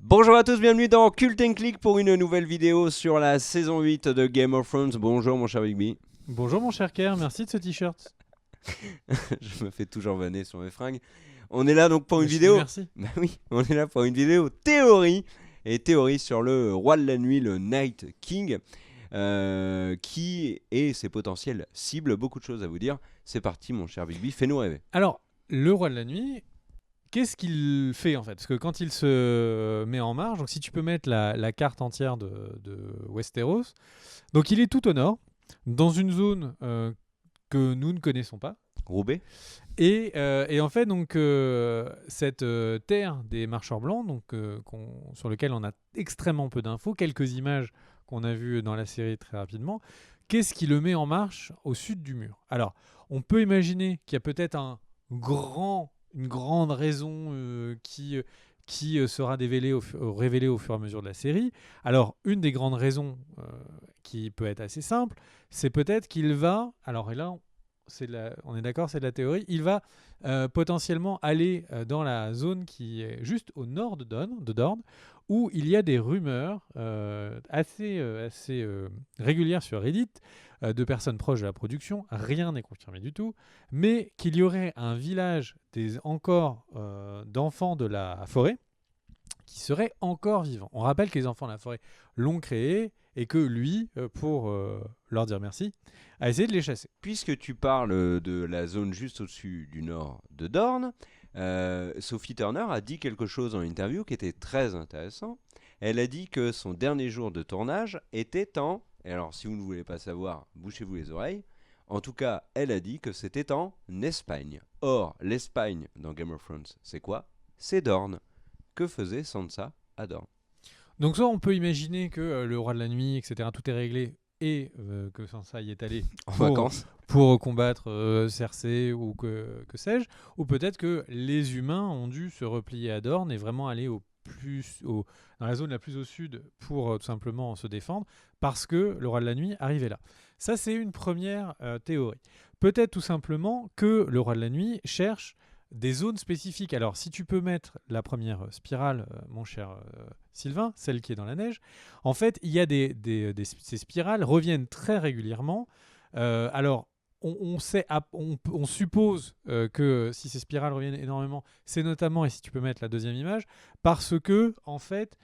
Bonjour à tous, bienvenue dans Cult & Click pour une nouvelle vidéo sur la saison 8 de Game of Thrones. Bonjour mon cher Bigby. Bonjour mon cher Kerr, merci de ce t-shirt. Je me fais toujours vanner sur mes fringues. On est là donc pour une Je dis vidéo. merci. Bah oui, on est là pour une vidéo théorie. Et théorie sur le roi de la nuit, le Night King, qui est ses potentielles cibles. Beaucoup de choses à vous dire. C'est parti mon cher Bigby, fais-nous rêver. Alors, le roi de la nuit, qu'est-ce qu'il fait en fait? Parce que quand il se met en marche, donc si tu peux mettre la carte entière de Westeros, donc il est tout au nord, dans une zone que nous ne connaissons pas. Roubaix. Et en fait, donc, cette terre des marcheurs blancs, donc, sur lequel on a extrêmement peu d'infos, quelques images qu'on a vues dans la série très rapidement, qu'est-ce qui le met en marche au sud du mur? Alors, on peut imaginer qu'il y a peut-être une grande raison qui sera révélée au fur et à mesure de la série. Alors, une des grandes raisons qui peut être assez simple, c'est peut-être qu'il va... Alors, et là, on est d'accord, c'est de la théorie. Il va potentiellement aller dans la zone qui est juste au nord de Dorne, où il y a des rumeurs assez régulières sur Reddit de personnes proches de la production. Rien n'est confirmé du tout, mais qu'il y aurait un village d'enfants de la forêt qui seraient encore vivants. On rappelle que les enfants de la forêt l'ont créé et que lui, pour leur dire merci, a essayé de les chasser. Puisque tu parles de la zone juste au-dessus du nord de Dorne, Sophie Turner a dit quelque chose en interview qui était très intéressant. Elle a dit que son dernier jour de tournage était en... Et alors, si vous ne voulez pas savoir, bouchez-vous les oreilles. En tout cas, elle a dit que c'était en Espagne. Or, l'Espagne dans Game of Thrones, c'est quoi? C'est Dorne. Que faisait Sansa à Dorne? Donc soit on peut imaginer que le roi de la nuit, etc., tout est réglé et que Sansa y est allé En vacances. pour combattre Cersei ou que sais-je, ou peut-être que les humains ont dû se replier à Dorne et vraiment aller dans la zone la plus au sud pour tout simplement se défendre parce que le roi de la nuit arrivait là. Ça, c'est une première théorie. Peut-être tout simplement que le roi de la nuit cherche des zones spécifiques. Alors, si tu peux mettre la première spirale, mon cher Sylvain, celle qui est dans la neige, en fait, il y a ces spirales reviennent très régulièrement. Alors, on suppose que si ces spirales reviennent énormément, c'est notamment, et si tu peux mettre la deuxième image, parce que, en fait,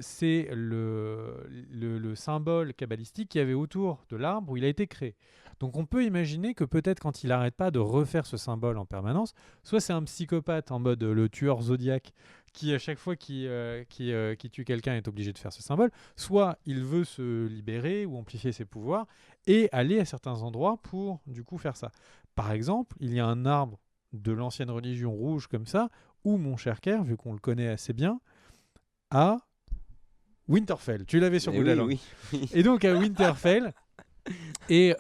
c'est le symbole kabbalistique qu'il y avait autour de l'arbre où il a été créé. Donc on peut imaginer que peut-être quand il n'arrête pas de refaire ce symbole en permanence, soit c'est un psychopathe en mode le tueur zodiaque qui à chaque fois qui tue quelqu'un est obligé de faire ce symbole, soit il veut se libérer ou amplifier ses pouvoirs et aller à certains endroits pour du coup faire ça. Par exemple, il y a un arbre de l'ancienne religion rouge comme ça, où mon cher Kerr, vu qu'on le connaît assez bien, à Winterfell. Tu l'avais sur Eh bout de la oui, langue. oui. Et donc à Winterfell, et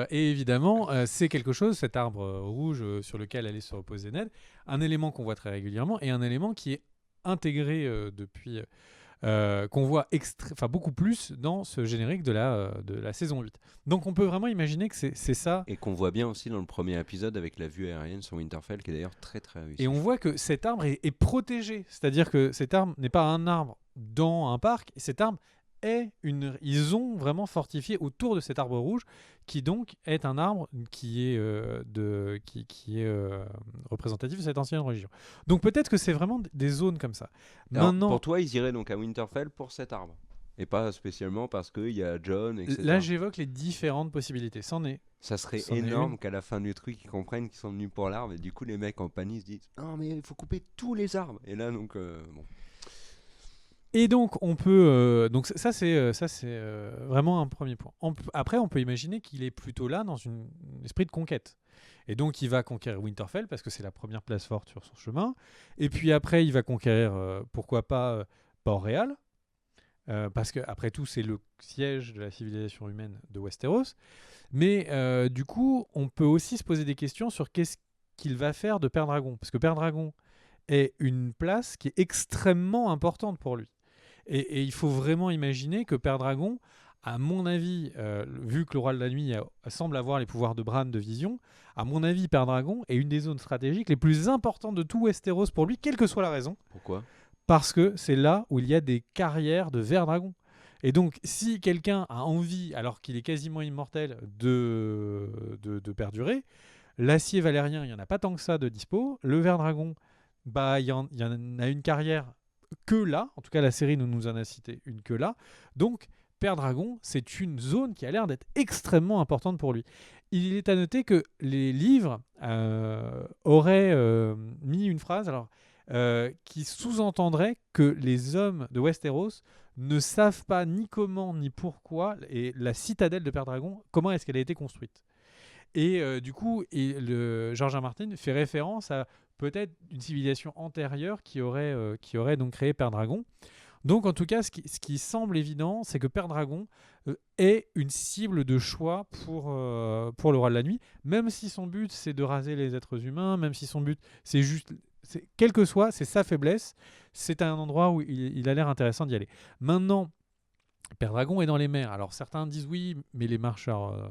évidemment, c'est quelque chose, cet arbre rouge sur lequel allait se reposer Ned, un élément qu'on voit très régulièrement et un élément qui est intégré depuis, qu'on voit beaucoup plus dans ce générique de la saison 8. Donc on peut vraiment imaginer que c'est ça. Et qu'on voit bien aussi dans le premier épisode avec la vue aérienne sur Winterfell qui est d'ailleurs très très réussie. Et on voit que cet arbre est protégé, c'est-à-dire que cet arbre n'est pas un arbre dans un parc, cet arbre ils ont vraiment fortifié autour de cet arbre rouge qui donc est un arbre qui est, représentatif de cette ancienne religion. Donc peut-être que c'est vraiment des zones comme ça. Alors, Maintenant, pour toi, ils iraient donc à Winterfell pour cet arbre. Et pas spécialement parce qu'il y a Jon, etc. là j'évoque les différentes possibilités. C'en est Ça serait C'en est énorme une. qu'à la fin du truc, ils comprennent qu'ils sont venus pour l'arbre. Et du coup, les mecs en panique se disent non, mais il faut couper tous les arbres. Et là, donc, bon. Et donc on peut donc ça c'est vraiment un premier point. Après on peut imaginer qu'il est plutôt là dans un esprit de conquête. Et donc il va conquérir Winterfell parce que c'est la première place forte sur son chemin. Et puis après il va conquérir pourquoi pas Port-Réal parce que après tout c'est le siège de la civilisation humaine de Westeros. Mais du coup on peut aussi se poser des questions sur qu'est-ce qu'il va faire de Père Dragon parce que Père Dragon est une place qui est extrêmement importante pour lui. Et il faut vraiment imaginer que Père Dragon, à mon avis, vu que le roi de la nuit semble avoir les pouvoirs de Bran de vision, à mon avis, Père Dragon est une des zones stratégiques les plus importantes de tout Westeros pour lui, quelle que soit la raison. Pourquoi? parce que c'est là où il y a des carrières de vers dragons. Et donc, si quelqu'un a envie, alors qu'il est quasiment immortel, de perdurer, l'acier valérien, il n'y en a pas tant que ça de dispo. Le ver dragon, bah, il y en a une carrière que là. En tout cas, la série ne nous en a cité une que là. Donc, Père Dragon, c'est une zone qui a l'air d'être extrêmement importante pour lui. Il est à noter que les livres auraient mis une phrase qui sous-entendrait que les hommes de Westeros ne savent pas ni comment ni pourquoi, et la citadelle de Père Dragon, comment est-ce qu'elle a été construite. Et du coup, George R. Martin fait référence à peut-être une civilisation antérieure qui aurait donc créé Père Dragon. Donc en tout cas, ce qui semble évident, c'est que Père Dragon est une cible de choix pour le Roi de la Nuit, même si son but c'est de raser les êtres humains, même si son but c'est juste... quel que soit, c'est sa faiblesse, c'est un endroit où il a l'air intéressant d'y aller. Maintenant, Père Dragon est dans les mers. Alors certains disent oui, mais les marcheurs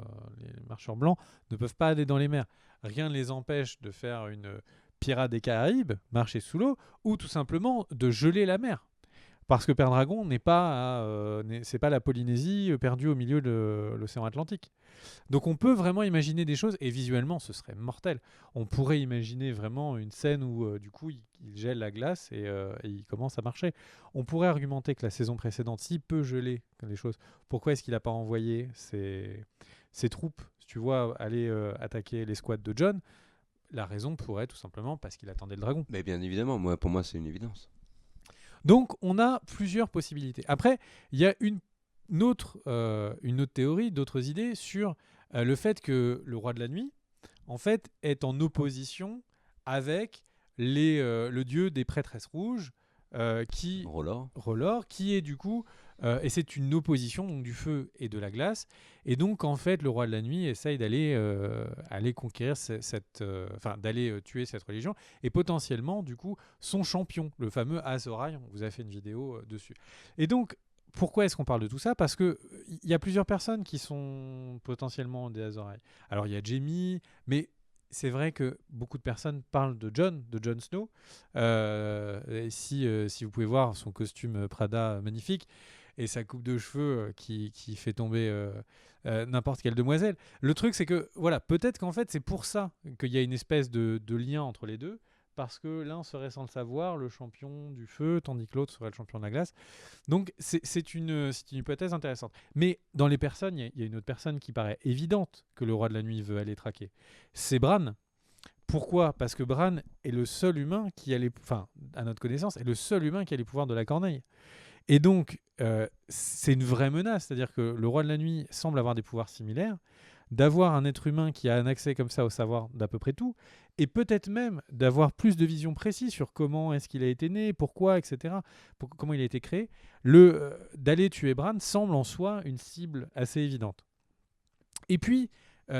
blancs ne peuvent pas aller dans les mers. Rien ne les empêche de faire une Pirates des Caraïbes, marcher sous l'eau, ou tout simplement de geler la mer. Parce que Père Dragon c'est pas la Polynésie perdue au milieu de l'océan Atlantique. Donc on peut vraiment imaginer des choses, et visuellement ce serait mortel. On pourrait imaginer vraiment une scène où du coup il gèle la glace et il commence à marcher. On pourrait argumenter que la saison précédente, s'il peut geler les choses, pourquoi est-ce qu'il n'a pas envoyé ses troupes, si tu vois, aller attaquer les squads de Jon? La raison pourrait tout simplement parce qu'il attendait le dragon. Mais bien évidemment, pour moi, c'est une évidence. Donc on a plusieurs possibilités. Après, il y a une autre théorie, d'autres idées sur le fait que le Roi de la Nuit, en fait, est en opposition avec le dieu des prêtresses rouges, R'hllor, qui est du coup, et c'est une opposition donc du feu et de la glace, et donc en fait le Roi de la Nuit essaye aller conquérir d'aller tuer cette religion, et potentiellement du coup son champion, le fameux Azor Ahai. On vous a fait une vidéo dessus. Et donc pourquoi est-ce qu'on parle de tout ça? Parce que il y a plusieurs personnes qui sont potentiellement des Azor Ahai. Alors il y a Jaime, mais c'est vrai que beaucoup de personnes parlent de Jon Snow. Si vous pouvez voir son costume Prada magnifique et sa coupe de cheveux qui fait tomber n'importe quelle demoiselle. Le truc, c'est que voilà, peut-être qu'en fait, c'est pour ça qu'il y a une espèce de lien entre les deux. Parce que l'un serait sans le savoir le champion du feu, tandis que l'autre serait le champion de la glace. Donc c'est une hypothèse intéressante. Mais dans les personnes, il y a une autre personne qui paraît évidente que le Roi de la Nuit veut aller traquer. C'est Bran. Pourquoi? Parce que Bran est le seul humain qui a à notre connaissance, est le seul humain qui a les pouvoirs de la corneille. Et donc, c'est une vraie menace. C'est-à-dire que le Roi de la Nuit semble avoir des pouvoirs similaires. D'avoir un être humain qui a un accès comme ça au savoir d'à peu près tout, et peut-être même d'avoir plus de vision précise sur comment est-ce qu'il a été né, pourquoi, etc., comment il a été créé, d'aller tuer Bran semble en soi une cible assez évidente. Et puis,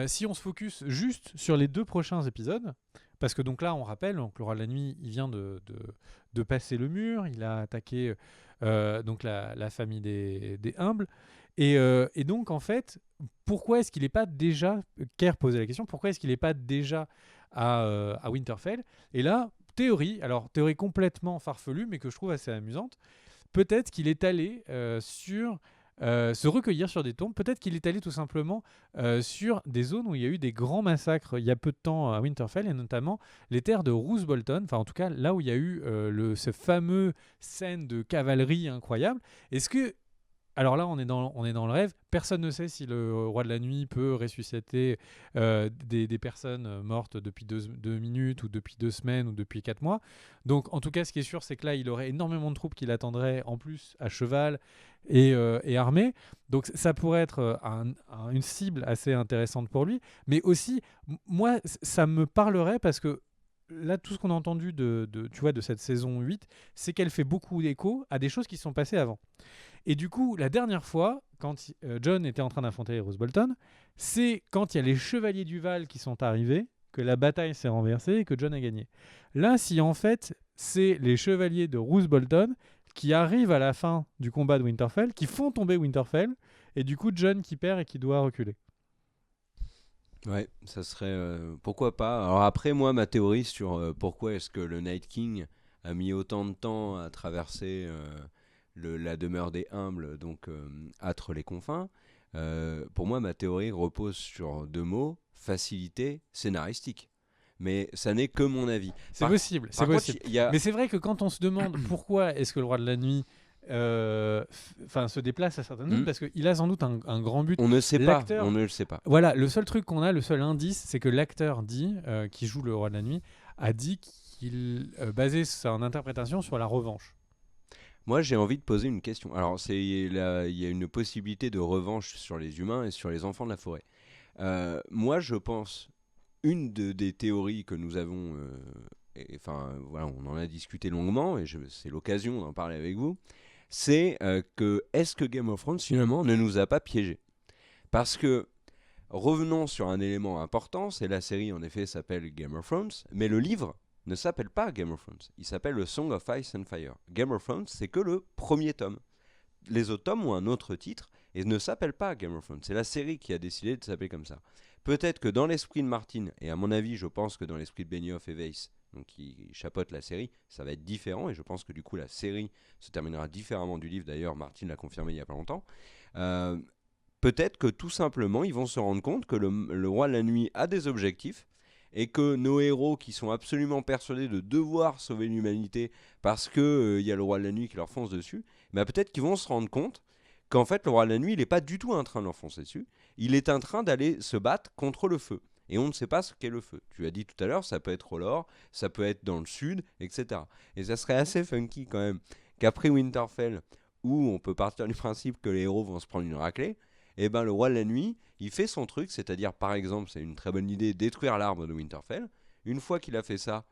si on se focus juste sur les 2 prochains épisodes, parce que donc là, on rappelle, donc le Roi de la Nuit, il vient de passer le mur, il a attaqué donc la famille des humbles, et donc en fait, pourquoi est-ce qu'il n'est pas déjà, Kerr posait la question, pourquoi est-ce qu'il n'est pas déjà à Winterfell? Et là, théorie complètement farfelue, mais que je trouve assez amusante, peut-être qu'il est allé se recueillir sur des tombes. Peut-être qu'il est allé tout simplement sur des zones où il y a eu des grands massacres il y a peu de temps à Winterfell, et notamment les terres de Roose Bolton, enfin en tout cas là où il y a eu ce fameux scène de cavalerie incroyable. Est-ce que alors là, on est dans le rêve. Personne ne sait si le Roi de la Nuit peut ressusciter des personnes mortes depuis 2 minutes ou depuis 2 semaines ou depuis 4 mois. Donc, en tout cas, ce qui est sûr, c'est que là, il aurait énormément de troupes qui l'attendraient, en plus à cheval et armées. Donc, ça pourrait être une cible assez intéressante pour lui. Mais aussi, moi, ça me parlerait parce que là, tout ce qu'on a entendu tu vois, de cette saison 8, c'est qu'elle fait beaucoup d'écho à des choses qui sont passées avant. Et du coup, la dernière fois, quand Jon était en train d'affronter Roose Bolton, c'est quand il y a les chevaliers du Val qui sont arrivés que la bataille s'est renversée et que Jon a gagné. Là, si en fait, c'est les chevaliers de Roose Bolton qui arrivent à la fin du combat de Winterfell, qui font tomber Winterfell, et du coup, Jon qui perd et qui doit reculer. Ouais, ça serait pourquoi pas. Alors après, moi, ma théorie sur pourquoi est-ce que le Night King a mis autant de temps à traverser la demeure des humbles, donc âtre les confins. Pour moi, ma théorie repose sur 2 mots, facilité scénaristique. Mais ça n'est que mon avis. C'est possible, c'est Par contre, possible. il y a... Mais c'est vrai que quand on se demande pourquoi est-ce que le roi de la nuit se déplace à certaines zones, parce qu'il a sans doute un grand but. On ne sait pas, L'acteur- on ne le sait pas. Voilà, le seul truc qu'on a, le seul indice, c'est que l'acteur qui joue le roi de la nuit, a dit qu'il basait son interprétation sur la revanche. Moi, j'ai envie de poser une question. Alors, il y a une possibilité de revanche sur les humains et sur les enfants de la forêt. Moi, je pense, des théories que nous avons, enfin, voilà, on en a discuté longuement, et c'est l'occasion d'en parler avec vous, c'est est-ce que Game of Thrones, finalement, ne nous a pas piégés? Parce que, revenons sur un élément important, c'est la série, en effet, s'appelle Game of Thrones, mais le livre ne s'appelle pas Game of Thrones. Il s'appelle le Song of Ice and Fire. Game of Thrones, c'est que le premier tome. Les autres tomes ont un autre titre et ne s'appellent pas Game of Thrones. C'est la série qui a décidé de s'appeler comme ça. Peut-être que dans l'esprit de Martin, et à mon avis, je pense que dans l'esprit de Benioff et Weiss, donc qui chapeautent la série, ça va être différent, et je pense que du coup la série se terminera différemment du livre. D'ailleurs, Martin l'a confirmé il n'y a pas longtemps. Peut-être que tout simplement, ils vont se rendre compte que le roi de la nuit a des objectifs, et que nos héros qui sont absolument persuadés de devoir sauver l'humanité parce qu'il y a le roi de la nuit qui leur fonce dessus, bah peut-être qu'ils vont se rendre compte qu'en fait le roi de la nuit il n'est pas du tout en train de leur foncer dessus, il est en train d'aller se battre contre le feu. Et on ne sait pas ce qu'est le feu. Tu as dit tout à l'heure, ça peut être au nord, ça peut être dans le sud, etc. Et ça serait assez funky quand même qu'après Winterfell, où on peut partir du principe que les héros vont se prendre une raclée, et ben le roi de la nuit, il fait son truc, c'est-à-dire par exemple, c'est une très bonne idée, détruire l'arbre de Winterfell. Une fois qu'il a fait ça,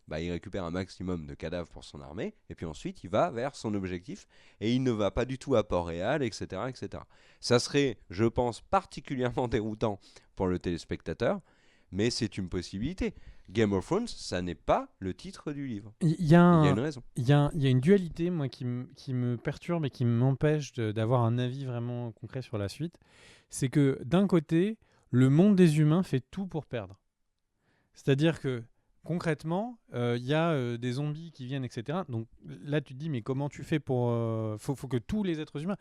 bah, il récupère un maximum de cadavres pour son armée, et puis ensuite il va vers son objectif, et il ne va pas du tout à Port-Réal, etc., etc. Ça serait, je pense, particulièrement déroutant pour le téléspectateur, mais c'est une possibilité. Game of Thrones, ça n'est pas le titre du livre. Il y a une raison. Il y a une dualité, moi, qui me perturbe et qui m'empêche d'avoir un avis vraiment concret sur la suite. C'est que d'un côté, le monde des humains fait tout pour perdre. C'est-à-dire que concrètement, il y a des zombies qui viennent, etc. Donc là, tu te dis, mais comment tu fais pour... faut que tous les êtres humains...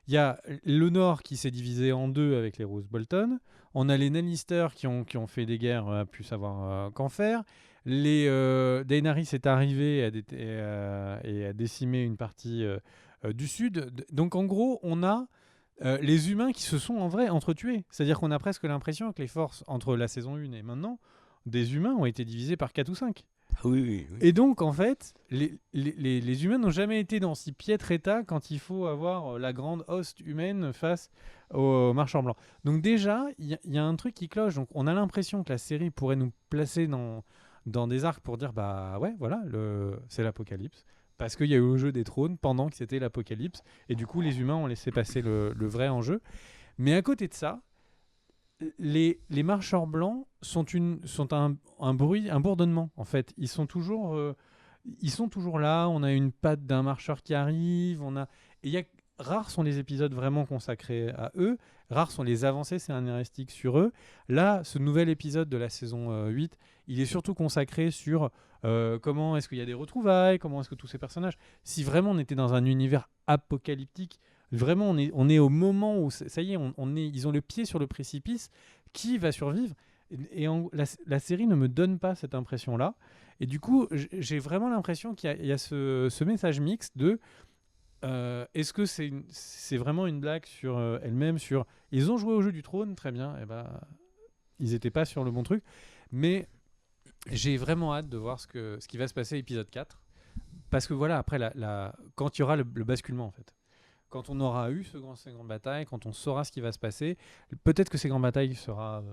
Il y a le Nord qui s'est divisé en deux avec les Roose Bolton. On a les Lannister qui ont fait des guerres, à pu savoir qu'en faire. Daenerys est arrivé et a décimé une partie du Sud. Donc en gros, on a les humains qui se sont en vrai entretués. C'est-à-dire qu'on a presque l'impression que les forces entre la saison 1 et maintenant, des humains ont été divisés par 4 ou 5. Oui. Et donc, en fait, les humains n'ont jamais été dans si piètre état quand il faut avoir la grande hoste humaine face aux marchands blancs. Donc déjà, il y a un truc qui cloche. Donc on a l'impression que la série pourrait nous placer dans des arcs pour dire, bah ouais, voilà, c'est l'apocalypse. Parce qu'il y a eu le jeu des trônes pendant que c'était l'apocalypse. Et du coup, les humains ont laissé passer le vrai enjeu. Mais à côté de ça, les marcheurs blancs sont un bruit, un bourdonnement en fait. Ils sont toujours là. On a une patte d'un marcheur qui arrive. Rares sont les épisodes vraiment consacrés à eux. Rares sont les avancées scénaristiques sur eux. Là, ce nouvel épisode de la saison 8, il est surtout consacré sur comment est-ce qu'il y a des retrouvailles, comment est-ce que tous ces personnages... Si vraiment on était dans un univers apocalyptique, vraiment on est au moment où, ça y est, ils ont le pied sur le précipice, qui va survivre? La série ne me donne pas cette impression-là. Et du coup, j'ai vraiment l'impression qu'il y a ce message mixte de... est-ce que c'est vraiment une blague sur elle-même, sur ils ont joué au jeu du trône, très bien, et ils n'étaient pas sur le bon truc, mais j'ai vraiment hâte de voir ce qui va se passer épisode 4, parce que voilà, après quand il y aura le basculement en fait, quand on aura eu ces grandes batailles, quand on saura ce qui va se passer, peut-être que ces grandes batailles sera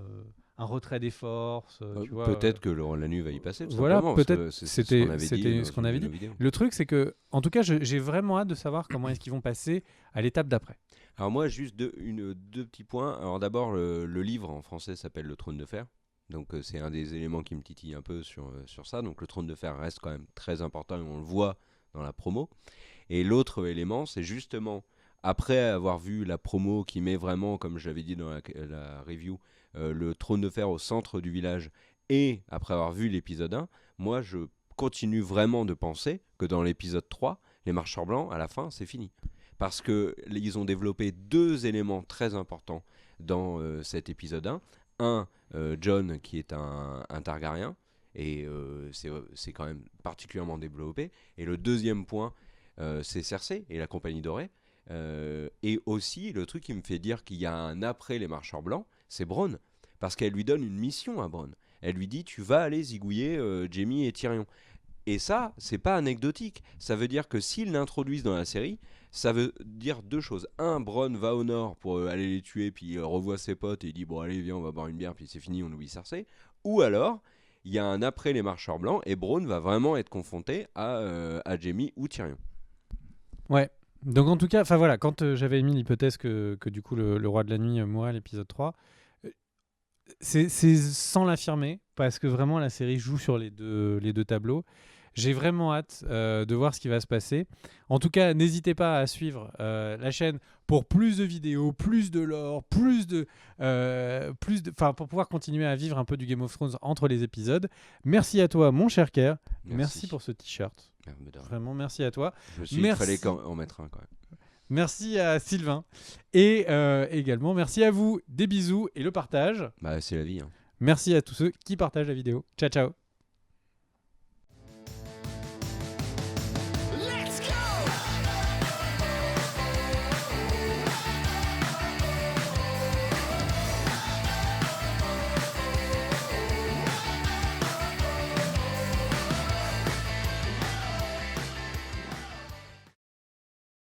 un retrait des forces. Tu vois, peut-être que la nuit va y passer. Voilà, peut-être c'était ce qu'on avait dit. Le truc, c'est que, en tout cas, j'ai vraiment hâte de savoir comment est-ce qu'ils vont passer à l'étape d'après. Alors moi, juste deux petits points. Alors d'abord, le livre en français s'appelle Le Trône de Fer. Donc c'est un des éléments qui me titille un peu sur ça. Donc le Trône de Fer reste quand même très important et on le voit dans la promo. Et l'autre élément, c'est justement, après avoir vu la promo qui met vraiment, comme je l'avais dit dans la review, le Trône de Fer au centre du village, et après avoir vu l'épisode 1, moi je continue vraiment de penser que dans l'épisode 3, les marcheurs blancs, à la fin, c'est fini. Parce qu'ils ont développé 2 éléments très importants dans cet épisode 1. Jon qui est un Targaryen, et c'est quand même particulièrement développé. Et le deuxième point, c'est Cersei et la Compagnie Dorée. Et aussi, le truc qui me fait dire qu'il y a un après les marcheurs blancs, c'est Bronn. Parce qu'elle lui donne une mission à Bronn. Elle lui dit, tu vas aller zigouiller Jaime et Tyrion. Et ça, c'est pas anecdotique. Ça veut dire que s'ils l'introduisent dans la série, ça veut dire 2 choses. Bronn va au nord pour aller les tuer, puis il revoit ses potes et il dit bon allez viens on va boire une bière, puis c'est fini, on oublie Cersei. Ou alors, il y a un après les marcheurs blancs et Bronn va vraiment être confronté à Jaime ou Tyrion. Ouais. Donc en tout cas, voilà, quand j'avais émis l'hypothèse que du coup le Roi de la Nuit mourrait à l'épisode 3, c'est sans l'affirmer, parce que vraiment la série joue sur les deux tableaux. J'ai vraiment hâte de voir ce qui va se passer. En tout cas, n'hésitez pas à suivre la chaîne pour plus de vidéos, plus de lore, pour pouvoir continuer à vivre un peu du Game of Thrones entre les épisodes. Merci à toi, mon cher Ker. Merci pour ce t-shirt. Vraiment, merci à toi. Je me suis dit qu'il fallait en mettre un quand même. Merci à Sylvain. Et également, merci à vous. Des bisous et le partage. Bah, c'est la vie. Hein. Merci à tous ceux qui partagent la vidéo. Ciao, ciao.